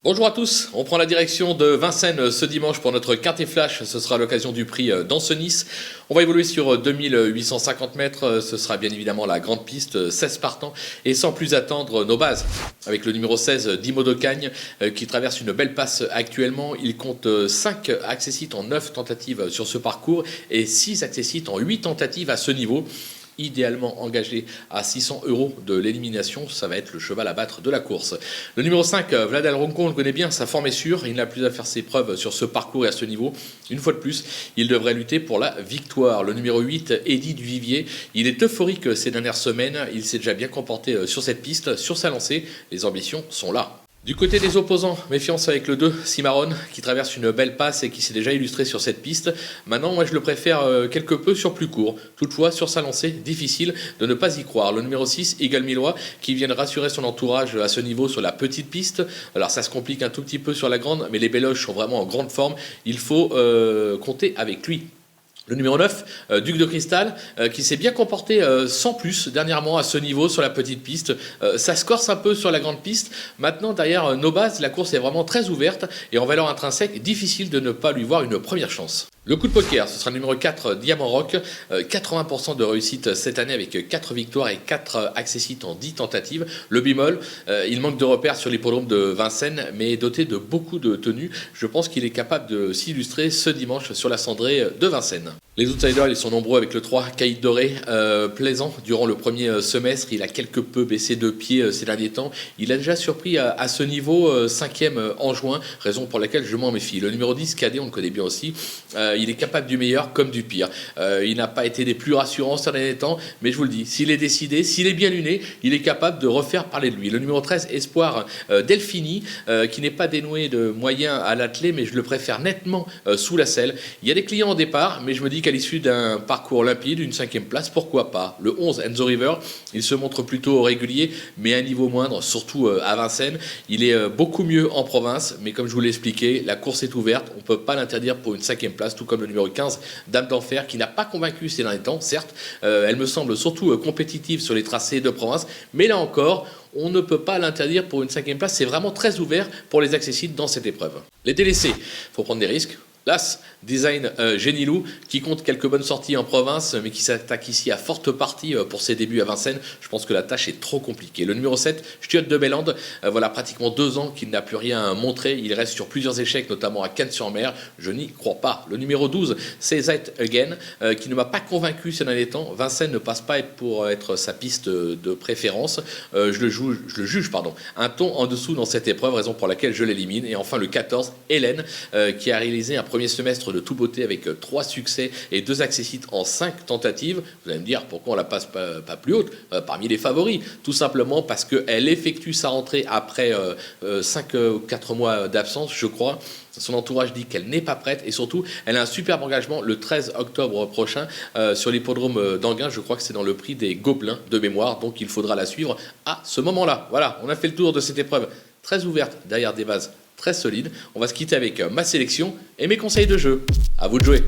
Bonjour à tous, on prend la direction de Vincennes ce dimanche pour notre quintet flash, ce sera l'occasion du prix d'Ancenis. On va évoluer sur 2850 mètres, ce sera bien évidemment la grande piste, 16 partants et sans plus attendre nos bases. Avec le numéro 16 Dimo de Cagne qui traverse une belle passe actuellement, il compte 5 accessites en 9 tentatives sur ce parcours et 6 accessites en 8 tentatives à ce niveau. Idéalement engagé à 600 € de l'élimination, ça va être le cheval à battre de la course. Le numéro 5, Vladal Ronco, on le connaît bien, sa forme est sûre, il n'a plus à faire ses preuves sur ce parcours et à ce niveau. Une fois de plus, il devrait lutter pour la victoire. Le numéro 8, Eddy Duvivier, il est euphorique ces dernières semaines, il s'est déjà bien comporté sur cette piste, sur sa lancée, les ambitions sont là. Du côté des opposants, méfiance avec le 2, Cimarron, qui traverse une belle passe et qui s'est déjà illustré sur cette piste. Maintenant, moi je le préfère quelque peu sur plus court. Toutefois, sur sa lancée, difficile de ne pas y croire. Le numéro 6, Eagle Millois, qui vient de rassurer son entourage à ce niveau sur la petite piste. Alors ça se complique un tout petit peu sur la grande, mais les Béloches sont vraiment en grande forme. Il faut compter avec lui. Le numéro 9, Duc de Cristal, qui s'est bien comporté sans plus dernièrement à ce niveau sur la petite piste. Ça se corse un peu sur la grande piste. Maintenant, derrière nos bases, la course est vraiment très ouverte et en valeur intrinsèque, difficile de ne pas lui voir une première chance. Le coup de poker, ce sera le numéro 4, Diamant Rock, 80% de réussite cette année avec 4 victoires et 4 accessites en 10 tentatives. Le bimol, il manque de repères sur l'hippodrome de Vincennes, mais doté de beaucoup de tenues. Je pense qu'il est capable de s'illustrer ce dimanche sur la cendrée de Vincennes. Les outsiders, ils sont nombreux avec le 3, Caïd Doré, plaisant durant le premier semestre. Il a quelque peu baissé de pied ces derniers temps. Il a déjà surpris à ce niveau, 5e en juin, raison pour laquelle je m'en méfie. Le numéro 10, Cadet, on le connaît bien aussi. Il est capable du meilleur comme du pire. Il n'a pas été des plus rassurants ces derniers temps, mais je vous le dis, s'il est décidé, s'il est bien luné, il est capable de refaire parler de lui. Le numéro 13, Espoir Delphini, qui n'est pas dénoué de moyens à l'attelé, mais je le préfère nettement sous la selle. Il y a des clients au départ, mais je me dis qu'à l'issue d'un parcours limpide, une 5e place, pourquoi pas. Le 11, Enzo River, il se montre plutôt régulier, mais à un niveau moindre, surtout à Vincennes. Il est beaucoup mieux en province, mais comme je vous l'ai expliqué, la course est ouverte, on ne peut pas l'interdire pour une 5e place, tout comme le numéro 15, Dame d'Enfer, qui n'a pas convaincu ces derniers temps, certes. Elle me semble surtout compétitive sur les tracés de province, mais là encore, on ne peut pas l'interdire pour une 5e place. C'est vraiment très ouvert pour les accessibles dans cette épreuve. Les délaissés, il faut prendre des risques. L'As, Design Génilou, qui compte quelques bonnes sorties en province, mais qui s'attaque ici à forte partie pour ses débuts à Vincennes. Je pense que la tâche est trop compliquée. Le numéro 7, Stuart de Bellande, voilà pratiquement 2 ans qu'il n'a plus rien montré. Il reste sur plusieurs échecs, notamment à Cannes-sur-Mer. Je n'y crois pas. Le numéro 12, Say That Again, qui ne m'a pas convaincu ces derniers temps. Vincennes ne passe pas pour être sa piste de préférence. Je le juge, un ton en dessous dans cette épreuve, raison pour laquelle je l'élimine. Et enfin le 14, Hélène, qui a réalisé un premier semestre de tout beauté avec 3 succès et 2 accessites en 5 tentatives. Vous allez me dire pourquoi on la passe pas plus haute parmi les favoris. Tout simplement parce qu'elle effectue sa rentrée après 5 ou 4 mois d'absence, je crois. Son entourage dit qu'elle n'est pas prête et surtout, elle a un superbe engagement le 13 octobre prochain sur l'hippodrome d'Anguin. Je crois que c'est dans le prix des Gobelins de mémoire, donc il faudra la suivre à ce moment-là. Voilà, on a fait le tour de cette épreuve très ouverte derrière des bases très solides. On va se quitter avec ma sélection et mes conseils de jeu. À vous de jouer.